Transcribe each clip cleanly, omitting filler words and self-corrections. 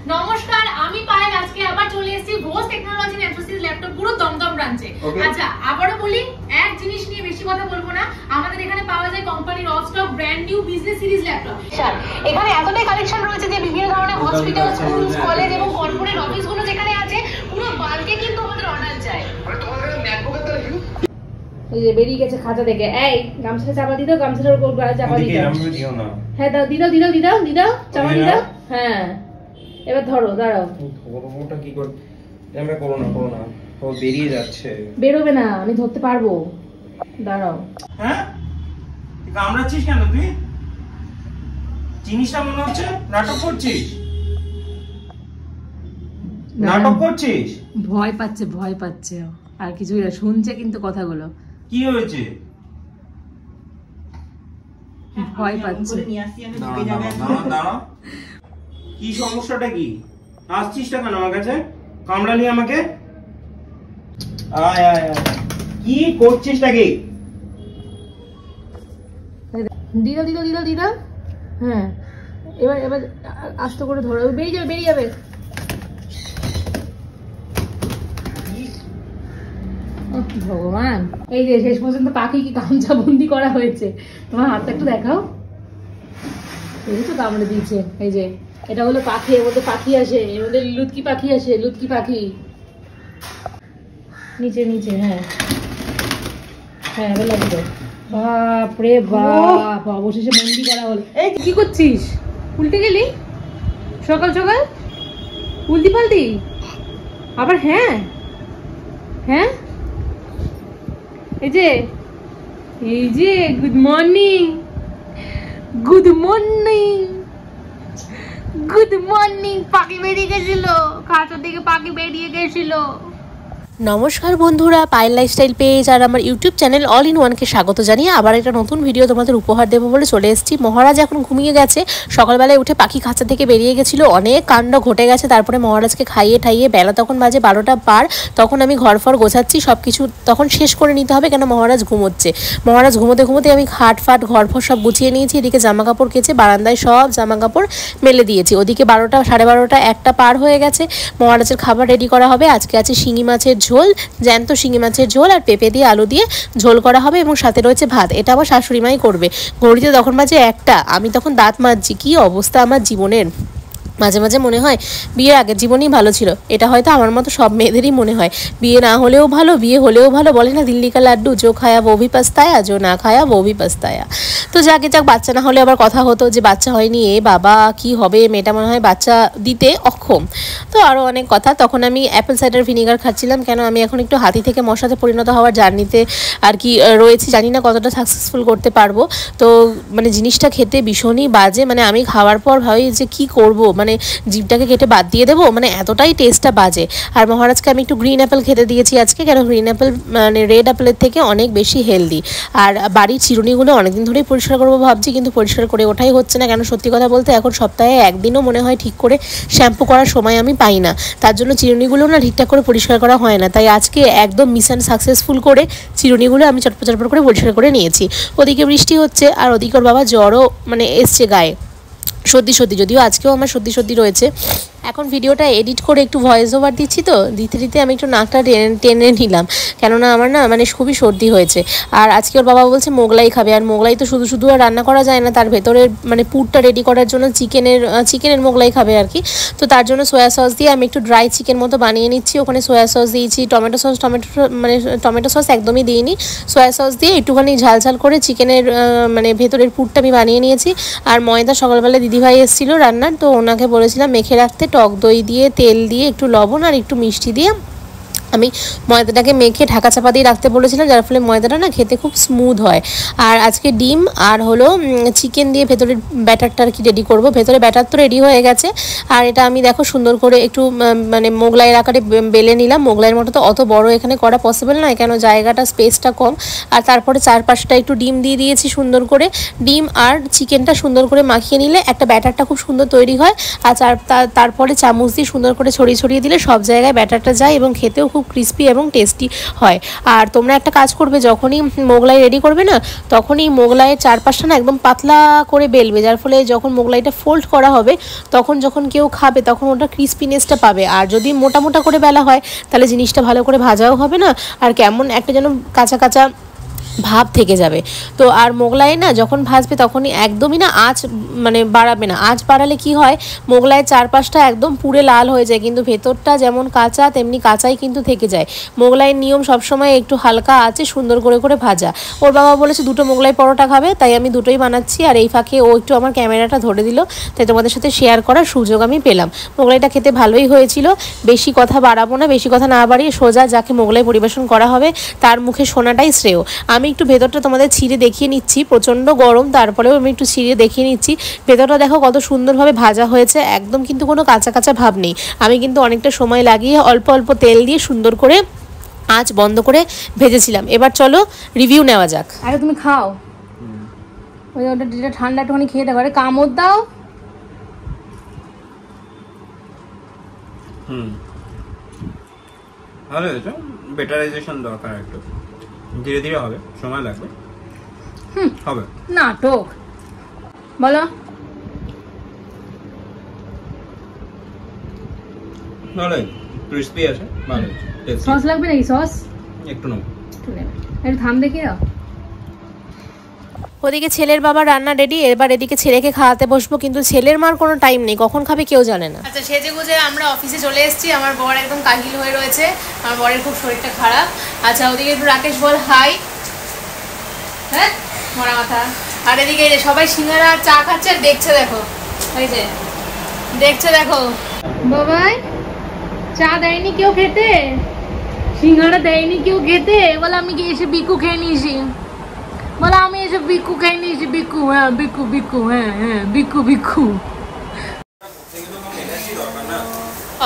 নমস্কার, আমি পায়েল। আজকে আবার চলে এসেছি ঘোষ টেকনোলজি এমফোসিস ল্যাপটপ পুরো দমদম ব্রাঞ্চে। আচ্ছা, আবারও বলি, এক জিনিস নিয়ে বেশি কথা বলবো না। আমাদের এখানে পাওয়া যায় কোম্পানির of stock brand new business series laptop. এখানে এতটাই কালেকশন রয়েছে যে বিভিন্ন ধরনের হসপিটাল, স্কুল, কলেজ এবং কর্পোরেট অফিসগুলো যেখানে আছে পুরো বাল্কে কিন্তু আমাদের অর্ডার যায়। এই যে বেরিয়ে গেছে খাঁচা থেকে। এই গামছাটা চাপা দিদাও, গামছাটার উপর চাপা দিদাও। হ্যাঁ দাও, দিদাও দিদাও দিদাও দিদাও, চাপা দিদাও। হ্যাঁ এবার ধরো, দাঁড়াও। ধরোটা কি করে? আমরা করো না ও বেরিয়ে যাচ্ছে। বেরোবে না, আমি ধরতে পারবো, দাঁড়াও। হ্যাঁ তুই কামড়াচ্ছিস কেন? তুই জিনিসটা মনে হচ্ছে নাটক করছিস। ভয় পাচ্ছে আর কিছুই না, শুনছে কিন্তু কথাগুলো। কি হয়েছে? ভয় পাচ্ছে। দাঁড়া, কি সমস্যাটা কি? আসছিসটা কেন আমার কাছে? কামড়ালি আমাকে? আয় আয় আয়, কি করছিসটা কি? দিদা দিদা দিদা দিদা। হ্যাঁ এবার আস্তে করে ধরো, বেরিয়ে যাবে। ভগবান, এই যে শেষ পর্যন্ত পাখি কি গামছা বন্দি করা হয়েছে। তোমার হাতটা একটু দেখাও, তো কামড়ে দিয়েছে। এই যে এটা হলো পাখি, এর মধ্যে পাখি আসে, এর মধ্যে লুটকি পাখি আসে, লুটকি পাখি নিচে নিচে। হ্যাঁ এবার লাগবে। বাপরে বাপ, অবশেষে বন্দি করা হলো। এই কি করছিস? উল্টে গেলি সকাল সকাল, উল্টি পাল্টি আবার। হ্যাঁ এই যে গুড মর্নিং পাখি বেরিয়ে গেছিল, খাঁচা থেকে পাখি বেরিয়ে গেছিল। নমস্কার বন্ধুরা, পায়েল লাইফস্টাইল পেজ আর আমার ইউটিউব চ্যানেল অল ইন ওয়ানকে স্বাগত জানিয়ে আবার একটা নতুন ভিডিও তোমাদের উপহার দেবো বলে চলে এসেছি। মহারাজ এখন ঘুমিয়ে গেছে, সকালবেলায় উঠে পাখি খাঁচা থেকে বেরিয়ে গেছিলো, অনেক কাণ্ড ঘটে গেছে। তারপরে মহারাজকে খাইয়ে ঠাইয়ে বেলা তখন বাজে 12টা পার, তখন আমি ঘর গোছাচ্ছি, সব কিছু তখন শেষ করে নিতে হবে, কেন মহারাজ ঘুমোচ্ছে। মহারাজ ঘুমোতে আমি খাট ফাট ঘর সব গুছিয়ে নিয়েছি। এদিকে জামা কাপড় কেচে বারান্দায় সব জামা কাপড় মেলে দিয়েছি। ওদিকে 12টা সাড়ে 12টা 1টা পার হয়ে গেছে। মহারাজের খাবার রেডি করা হবে। আজকে আছে শিঙি মাছের ঝোল, জ্যান্ত শিঙি মাছের ঝোল, আর পেঁপে দিয়ে আলু দিয়ে ঝোল করা হবে, এবং সাথে রয়েছে ভাত। এটা আমার শাশুড়ি মাই করবে। ঘড়িতে তখন বাজে 1টা, আমি তখন দাঁত মাজছি। কি অবস্থা আমার জীবনের! মাঝে মাঝে মনে হয় বিয়ের আগের জীবনই ভালো ছিল। এটা হয়তো আমার মতো সব মেয়েদেরই মনে হয়। বিয়ে না হলেও ভালো, বিয়ে হলেও ভালো। বলে না দিল্লি কা লাড্ডু, জো খায়া বো ভি পাস্তায়া, জো না খায়া বো ভি পাস্তায়া। তো যাক, বাচ্চা না হলে আবার কথা হতো যে বাচ্চা হয়নি, এ বাবা কি হবে, মেয়েটা মনে হয় বাচ্চা দিতে অক্ষম। তো আরও অনেক কথা। তখন আমি অ্যাপেল সাইডার ভিনিগার খাচ্ছিলাম, কেন আমি এখন একটু হাতি থেকে মশাতে পরিণত হওয়ার জার্নিতে আর কি রয়েছি। জানি না কতটা সাকসেসফুল করতে পারবো। তো মানে জিনিসটা খেতে ভীষণই বাজে, মানে আমি খাওয়ার পর ভাবি যে কি করব, মানে জিভটাকে কেটে বাদ দিয়ে দেবো, মানে এতটাই টেস্টটা বাজে। আর মহারাজকে আমি একটু গ্রিন অ্যাপেল খেতে দিয়েছি আজকে, কেন গ্রিন অ্যাপেল মানে রেড অ্যাপেলের থেকে অনেক বেশি হেলদি। আর বাড়ির চিরুনিগুলো অনেকদিন ধরেই পরিষ্কার করবো ভাবছি, কিন্তু পরিষ্কার করে ওঠাই হচ্ছে না। কেন সত্যি কথা বলতে এখন সপ্তাহে একদিনও মনে হয় ঠিক করে শ্যাম্পু করার সময় আমি পাই না, তার জন্য চিরুনিগুলো না ঠিকঠাক করে পরিষ্কার করা হয় না। তাই আজকে একদম মিশন সাকসেসফুল করে চিরুনিগুলো আমি চটপট করে পরিষ্কার করে নিয়েছি। ওদিকে বৃষ্টি হচ্ছে, আর ওদিকে ওর বাবা জ্বরও মানে এসছে গায়ে, সর্দি, যদিও আজকেও আমার সর্দি রয়েছে। এখন ভিডিওটা এডিট করে একটু ভয়েস ওভার দিচ্ছি, তো দিতে আমি একটু নাকটা টেনে নিলাম, কেননা আমার না মানে খুবই সর্দি হয়েছে। আর আজকে ওর বাবা বলছে মোগলাই খাবে, আর মোগলাই তো শুধু আর রান্না করা যায় না, তার ভেতরের মানে পুরটা রেডি করার জন্য চিকেনের মোগলাই খাবে আর কি। তো তার জন্য সয়া সস দিয়ে আমি একটু ড্রাই চিকেন মতো বানিয়ে নিচ্ছি। ওখানে সয়া সস দিয়েছি, টমেটো সস একদমই দিইনি, সয়া সস দিয়ে একটুখানি ঝাল করে চিকেনের মানে ভেতরের পুরটা আমি বানিয়ে নিয়েছি। আর ময়দা সকালবেলা দিদিভাই এসেছিলো রান্নার, তো ওনাকে বলেছিলাম মেখে রাখতে, টক দই দিয়ে, তেল দিয়ে, একটু লবণ আর একটু মিষ্টি দিয়ে আমি ময়দাটাকে মেখে ঢাকা চাপা দিয়ে রাখতে বলেছিলাম, যার ফলে ময়দাটা না খেতে খুব স্মুথ হয়। আর আজকে ডিম আর হলো চিকেন দিয়ে ভেতরের ব্যাটারটা আর কি রেডি করব। ভেতরে ব্যাটার তো রেডি হয়ে গেছে, আর এটা আমি দেখো সুন্দর করে একটু মানে মোগলাইয়ের আকারে বেলে নিলাম। মোগলাইয়ের মতো তো অত বড় এখানে করা পসিবল নয়, কেন জায়গাটা স্পেসটা কম। আর তারপরে চারপাশটা একটু ডিম দিয়ে দিয়েছি সুন্দর করে। ডিম আর চিকেনটা সুন্দর করে মাখিয়ে নিলে একটা ব্যাটারটা খুব সুন্দর তৈরি হয়। আর তারপরে চামচ দিয়ে সুন্দর করে ছড়িয়ে দিলে সব জায়গায় ব্যাটারটা যায় এবং খেতেও খুব খুব ক্রিস্পি এবং টেস্টি হয়। আর তোমরা একটা কাজ করবে, যখনই মোগলাই রেডি করবে না তখনই মোগলাইয়ের চারপাশটা না একদম পাতলা করে বেলবে, যার ফলে যখন মোগলাইটা ফোল্ড করা হবে তখন যখন কেউ খাবে তখন ওটা ক্রিস্পিনেসটা পাবে। আর যদি মোটা মোটা করে বেলা হয় তাহলে জিনিসটা ভালো করে ভাজাও হবে না, আর কেমন একটা যেন কাঁচা কাঁচা ভাব থেকে যাবে। তো আর মোগলাই না যখন ভাজবে তখনই একদমই না আঁচ মানে বাড়াবে না। আঁচ বাড়ালে কি হয়, মোগলাইয়ের চারপাশটা একদম পুড়ে লাল হয়ে যায়, কিন্তু ভেতরটা যেমন কাঁচা তেমনি কাঁচাই কিন্তু থেকে যায়। মোগলাইয়ের নিয়ম সবসময় একটু হালকা আঁচে সুন্দর করে করে ভাজা। ওর বাবা বলেছে 2টো মোগলাই পরোটা খাবে, তাই আমি 2টোই বানাচ্ছি। আর এই ফাঁকে ও একটু আমার ক্যামেরাটা ধরে দিল, তাই তোমাদের সাথে শেয়ার করার সুযোগ আমি পেলাম। মোগলাইটা খেতে ভালোই হয়েছিল। বেশি কথা বাড়াবো না, বেশি কথা না বাড়িয়ে সোজা যাকে মোগলাই পরিবেশন করা হবে তার মুখে শোনাটাই শ্রেয়। আমি একটু ভেতরটা তোমাদের ছিঁড়ে দেখিয়ে নিচ্ছি, প্রচণ্ড গরম তারপরেও আমি একটু ছিঁড়ে দেখিয়ে নিচ্ছি। ভেতরটা দেখো কত সুন্দরভাবে ভাজা হয়েছে, একদম কিন্তু কোনো কাঁচা কাঁচা ভাব নেই। আমি কিন্তু অনেকটা সময় লাগিয়ে অল্প অল্প তেল দিয়ে সুন্দর করে আঁচ বন্ধ করে ভেজেছিলাম। এবার চলো রিভিউ নেওয়া যাক। আরে তুমি খাও, ওই ওটা যেটা ঠান্ডা একটুখানি খেয়ে দেবো। আরে কামড় দাও। ভালো হয়েছে, বেটারাইজেশন দরকার, একটু ধীরে ধীরে হবে, সময় লাগবে। হবে নাটক বলো। ভালোই ক্রিস্পি আছে, ভালো। সস লাগবে নাকি? সস একটু নাও, একটু থাম দেখিয়ে দাও। ওদিকে ছেলের বাবা রান্না রেডি, এবার এদিকে ছেলেকে খাওয়াতে বসবো, কিন্তু ছেলের মার কোনো টাইম নেই, কখন খাবে কেউ জানে না। আচ্ছা, সেজে গুজে আমরা অফিসে চলে এসেছি। আমার বর একদম কাহিল হয়ে রয়েছে, আমার বরের খুব শরীরটা খারাপ। আচ্ছা, ওদিকে একটু রাকেশ বল হাই। হ্যাঁ, মরা মাথা। আর এদিকে এই যে সবাই সিঙ্গারা আর চা খাচ্ছে আর দেখছে, দেখো এই যে দেখছে, দেখো। বাবাই চা দেয়নি কেউ খেতে, সিঙ্গারা দেয়নি কেউ খেতে, বলে আমি কি এসে বিকু খেয়ে নিয়েছি, বলে আমি এসে বিকু খেয়ে নিয়েছি। বিকু, হ্যাঁ বিকু, বিকু, হ্যাঁ হ্যাঁ বিকু, বিকু।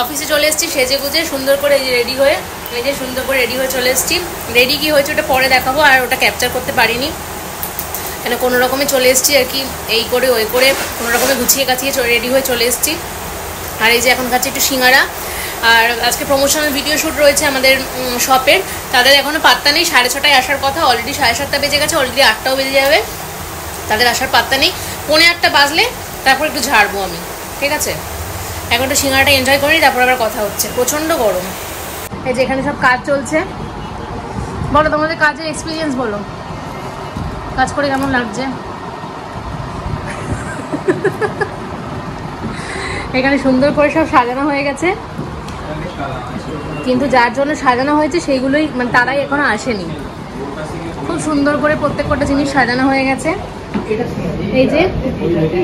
অফিসে চলে এসেছি সেজে গুজে সুন্দর করে রেডি হয়ে, এই যে সুন্দর করে রেডি হয়ে চলে এসেছি। রেডি কি হয়েছে ওটা পরে দেখাবো, আর ওটা ক্যাপচার করতে পারিনি, কেন কোনো রকমে চলে এসেছি আর কি, এই করে ওই করে কোনো রকমে গুছিয়ে গাছিয়ে রেডি হয়ে চলে এসেছি। আর এই যে এখন খাচ্ছি একটু সিঙ্গারা। আর আজকে প্রমোশনাল ভিডিও শ্যুট রয়েছে আমাদের শপের, তাদের এখনও পাত্তা নেই। 6:30টায় আসার কথা, অলরেডি 7:30 বেজে গেছে, অলরেডি 8টাও বেজে যাবে, তাদের আসার পাত্তা নেই। 8:45 বাজলে তারপর একটু ঝাড়বো আমি, ঠিক আছে? এখন একটু সিঙ্গারাটা এনজয় করি, তারপর আবার কথা হচ্ছে। প্রচণ্ড গরম। এই যে এখানে সব কাজ চলছে। বলো তোমাদের কাজের এক্সপিরিয়েন্স বলো, কাজ করে কেমন লাগছে? এখানে সুন্দর করে সব সাজানো হয়ে গেছে, কিন্তু যার জন্য সাজানো হয়েছে সেইগুলোই মানে তারাই এখনো আসেনি। খুব সুন্দর করে প্রত্যেকটা জিনিস সাজানো হয়ে গেছে। এই যে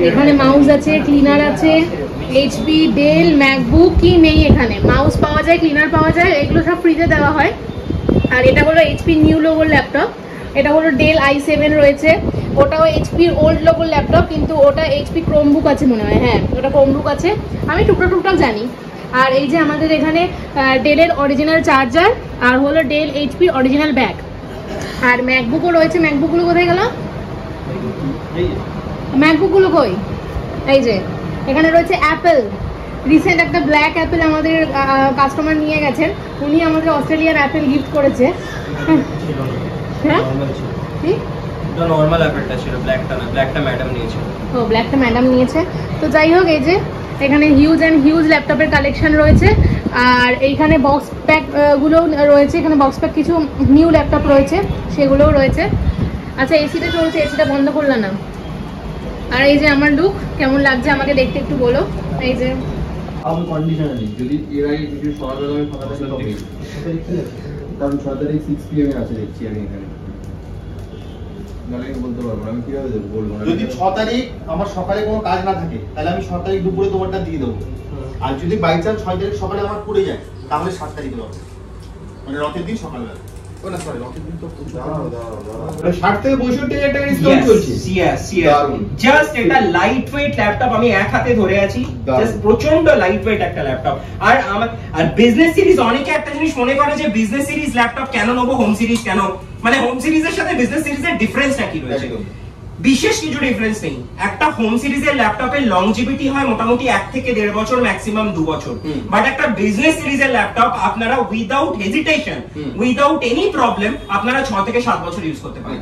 এখানে মাউস আছে, ক্লিনার আছে, এইচপি, ডেল, ম্যাকবুক, কি নেই এখানে? মাউস পাওয়া যায়, ক্লিনার পাওয়া যায়, এগুলো সব ফ্রিতে দেওয়া হয়। আর এটা হলো এইচপি নিউ লোগোর ল্যাপটপ, এটা হলো ডেল i7 রয়েছে, ওটাও এইচপির ওল্ড লোগোর ল্যাপটপ, কিন্তু ওটা এইচপি ক্রোমবুক আছে মনে হয়, হ্যাঁ ওটা ক্রোমবুক আছে, আমি টুকটাক জানি। আর এই যে আমাদের এখানে ডেলের অরিজিনাল চার্জার, আর হলো ডেল এইচপি অরিজিনাল ব্যাগ। আর ম্যাকবুকও রয়েছে, ম্যাকবুকগুলো কোথায় গেল? ম্যাকবুকগুলো কই? এই যে এখানে রয়েছে অ্যাপেল, রিসেন্ট একটা ব্ল্যাক অ্যাপেল আমাদের কাস্টমার নিয়ে গেছেন, উনি আমাদের অস্ট্রেলিয়ান অ্যাপেল গিফট করেছে। হ্যাঁ কি নরমাল অ্যাপেলটা ছিল, ব্ল্যাকটা না, ব্ল্যাকটা ম্যাডাম নিয়েছে। ও, ব্ল্যাকটা ম্যাডাম নিয়েছে। তো যাই হোক, এই যে এখানে হিউজ ল্যাপটপের কালেকশন রয়েছে। আর এইখানে বক্স প্যাক গুলো রয়েছে, এখানে বক্স প্যাক কিছু নিউ ল্যাপটপ রয়েছে, সেগুলোও রয়েছে। আচ্ছা, এসিটা চলছে, এসিটা বন্ধ করলাম না। আর এই যে আমার লুক কেমন লাগছে আমাকে দেখতে একটু বলো। এই যে আমি কন্ডিশনালি যদি এর আগে কিছু সকালবেলা আমি ফাঁকা থাকি তবে কারণ 6 তারিখ 6 PM এ আছে দেখছি আমি এখানে, নালে বলতে পারবো আমি কিভাবে দেবো বলবো। যদি 6 তারিখ আমার সকালে কোনো কাজ না থাকে তাহলে আমি 6 তারিখ দুপুরে তোমারটা দিয়ে দেবো, আর যদি বাই চান্স 6 তারিখ সকালে আমার পড়ে যায় তাহলে 7 তারিখে হবে, মানে রথের দিন সকালবেলা। ও না সরি, রথের দিন তো 60 থেকে 65,000 টাকা ডিসকাউন্ট চলছে। জাস্ট এটা লাইট ওয়েট ল্যাপটপ, আমি এক হাতে ধরে আছি, জাস্ট প্রচন্ড লাইট ওয়েট একটা ল্যাপটপ। আর আর বিজনেস সিরিজ, অনেকে একটা জিনিস মনে করে যে বিজনেস সিরিজ ল্যাপটপ কেন নেবো, হোম সিরিজ কেন, মানে হোম সিরিজের সাথে বিজনেস সিরিজের ডিফারেন্সটা কি রয়েছে? বিশেষ কিছু ডিফারেন্স নেই। একটা হোম সিরিজের ল্যাপটপের লংজিভিটি হয় মোটামুটি 1 থেকে 1.5 বছর, ম্যাক্সিমাম 2 বছর। বাট একটা বিজনেস সিরিজের ল্যাপটপ আপনারা without hesitation, without any problem আপনারা 6 থেকে 7 বছর ইউজ করতে পারবেন।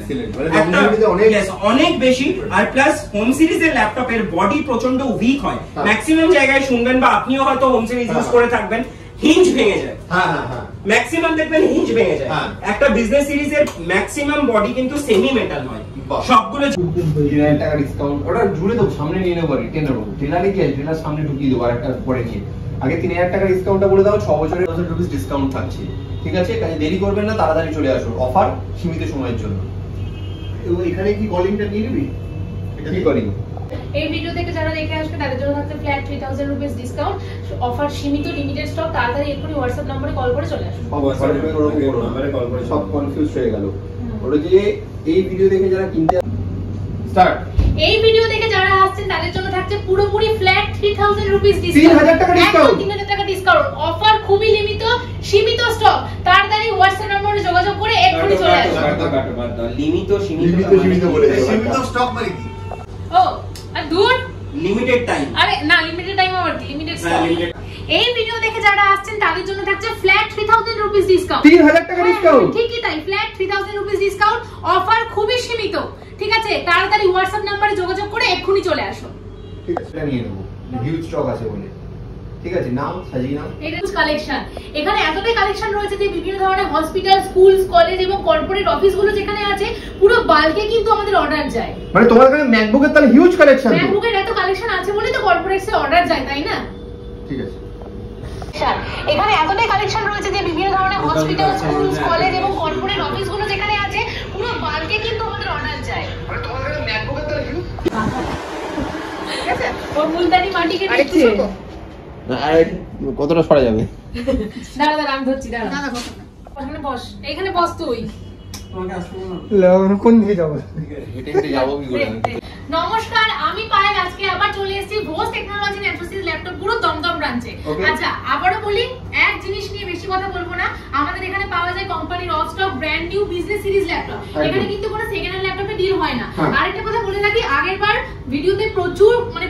অনেক বেশি। আর প্লাস হোম সিরিজের ল্যাপটপের বডি প্রচন্ড উইক হয়। ম্যাক্সিমাম জায়গায় শুনবেন বা আপনিও হয়তো হোম সিরিজ ইউজ করে থাকবেন, হিঞ্জ ভেঙে যায়। ম্যাক্সিমাম দেখবেন হিঞ্জ ভেঙে যায়। একটা বিজনেস সিরিজের ম্যাক্সিমাম বডি কিন্তু সেমি মেটাল হয়। সবগুলো 3000 টাকা ডিসকাউন্ট ওটা জুড়ে দেবো, সামনে নিয়ে নেবো, টেনে নেবো। ট্রেলারে কি আছে, ট্রেলার সামনে ঢুকিয়ে দেবো আর একটা পরে নিয়ে। আগে 3000 টাকা ডিসকাউন্টটা বলে দাও, 6 বছরের 1000 রুপিস ডিসকাউন্ট থাকছে। ঠিক আছে, কাজে দেরি করবেন না, তাড়াতাড়ি চলে আসুন, অফার সীমিত সময়ের জন্য। এখানে কি কলিংটা নিয়ে নিবি? এটা কি কলিং? এই ভিডিও থেকে যারা দেখে আসবে তাদের জন্য থাকছে ফ্ল্যাট 3000 রুপিস ডিসকাউন্ট, অফার সীমিত, লিমিটেড স্টক। তাড়াতাড়ি এক্ষুনি হোয়াটসঅ্যাপ নম্বরে কল করে চলে আসুন। সব কনফিউজ হয়ে গেল। ওটা যে এই ভিডিও দেখে যারা কিনতে স্টার্ট, এই ভিডিও দেখে যারা আসছেন তাদের জন্য থাকছে পুরোপুরি ফ্ল্যাট 3000 রুপিস ডিসকাউন্ট, 3000 টাকা ডিসকাউন্ট, 3000 টাকা ডিসকাউন্ট। অফার খুবই লিমিট, সীমিত স্টক। তাড়াতাড়ি হোয়াটসঅ্যাপ নম্বরে যোগাযোগ করে এক্ষুনি চলে আসুন। লিমিট সীমিত বলে সীমিত স্টক মানে কি? ও আর দূর লিমিটেড টাইম। আরে না, লিমিটেড টাইম আবার কি, লিমিটেড স্টক। এই ভিডিও দেখে যারা আসছেন তাদের জন্য থাকছে ফ্ল্যাট 3000 রুপিস ডিসকাউন্ট, 3000 টাকা ডিসকাউন্ট। ঠিকই তাই, ফ্ল্যাট 3000 রুপিস ডিসকাউন্ট। অফার খুবই সীমিত। ঠিক আছে, তাড়াতাড়ি হোয়াটসঅ্যাপ নম্বরে যোগাযোগ করে এক্ষুনি চলে আসুন। ঠিক আছে, এটা নিয়ে নেব, হিউজ স্টক আছে বলে। ঠিক আছে, নাও সাজিয়ে নাও। এটা কালেকশন, এখানে এতটাই কালেকশন রয়েছে যে বিভিন্ন ধরনের হসপিটাল, স্কুল, কলেজ এবং কর্পোরেট অফিসগুলো যেখানে আছে পুরো বাল্কে কিন্তু আমাদের অর্ডার যায়। মানে তোমার কাছে ম্যাকবুকের তাহলে হিউজ কালেকশন, ম্যাকবুকের এত কালেকশন আছে বলেই তো কর্পোরেটসে অর্ডার যায়, তাই না? ঠিক আছে, এখানে এতটাই কালেকশন রয়েছে যে বিভিন্ন ধরনের হসপিটাল, স্কুল, কলেজ এবং কর্পোরেট অফিসগুলো যেখানে আছে পুরো বাল্কে কিন্তু আমাদের অর্ডার যায়। মানে তোমার কাছে ম্যাকবুকের তাহলে হিউজ। ঠিক আছে, ওর মুলতানি মাটি কেটে একটু ছোট। না আর কতটা সরা যাবে? দাঁড়া দাঁড়া, আমি ধরছি, দাঁড়া। ওখানে বস, এইখানে বস তুই। কোন দিকে যাবো? হেঁটে হেঁটে যাবো কি করে? নমস্কার, আমি পায়েল। আজকে আবার চলে এসেছি ভোজ টেকনোলজি এন্ড ল্যাপটপ পুরো দমদম ব্রাঞ্চে। আচ্ছা, আবারও বলি, এক জিনিস নিয়ে বেশি কথা বলবো না। আমাদের এখানে পাওয়া যায় কোম্পানির of stock brand new business series laptop. এখানে কিন্তু কোনো সেকেন্ড হ্যান্ড ল্যাপটপে ডিল হয় না। আরেকটা কথা বলে রাখি, আগেরবার ভিডিওতে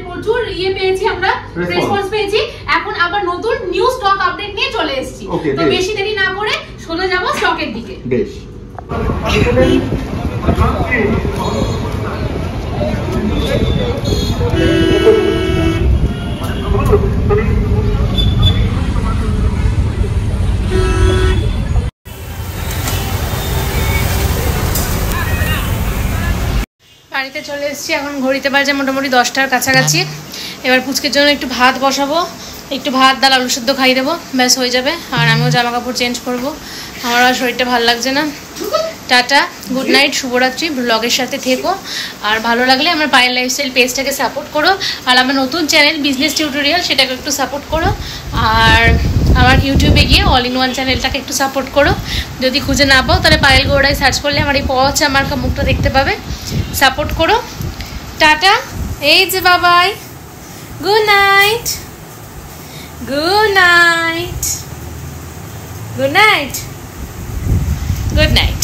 প্রচুর ইয়ে পেয়েছি, আমরা রেসপন্স পেয়েছি। এখন আবার নতুন নিউ স্টক আপডেট নিয়ে চলে এসেছি। তো বেশি দেরি না করে সোজা যাব স্টকের দিকে। বেশ, বাড়িতে চলে এসেছি, এখন ঘড়িতে বাজে মোটামুটি 10টার কাছাকাছি। এবার পুচকের জন্য একটু ভাত বসাবো, একটু ভাত ডাল আলু সেদ্ধ খাই দেবো, ব্যাস হয়ে যাবে। আর আমিও জামা কাপড় চেঞ্জ করবো, আমার আর শরীরটা ভালো লাগছে না। টাটা, গুড নাইট, শুভরাত্রি। ব্লগের সাথে থেকো, আর ভালো লাগলে আমার পায়েল লাইফস্টাইল পেজটাকে সাপোর্ট করো। আর আমার নতুন চ্যানেল বিজনেস টিউটোরিয়াল, সেটাকে একটু সাপোর্ট করো। আর আমার ইউটিউবে গিয়ে অল ইন ওয়ান চ্যানেলটাকে একটু সাপোর্ট করো। যদি খুঁজে না পাও তাহলে পায়েল গৌড়ায় সার্চ করলে আমার এই পচা আমার মুখটা দেখতে পাবে। সাপোর্ট করো। টাটা, এই যে বাবাই, good night, good night, good night, good night.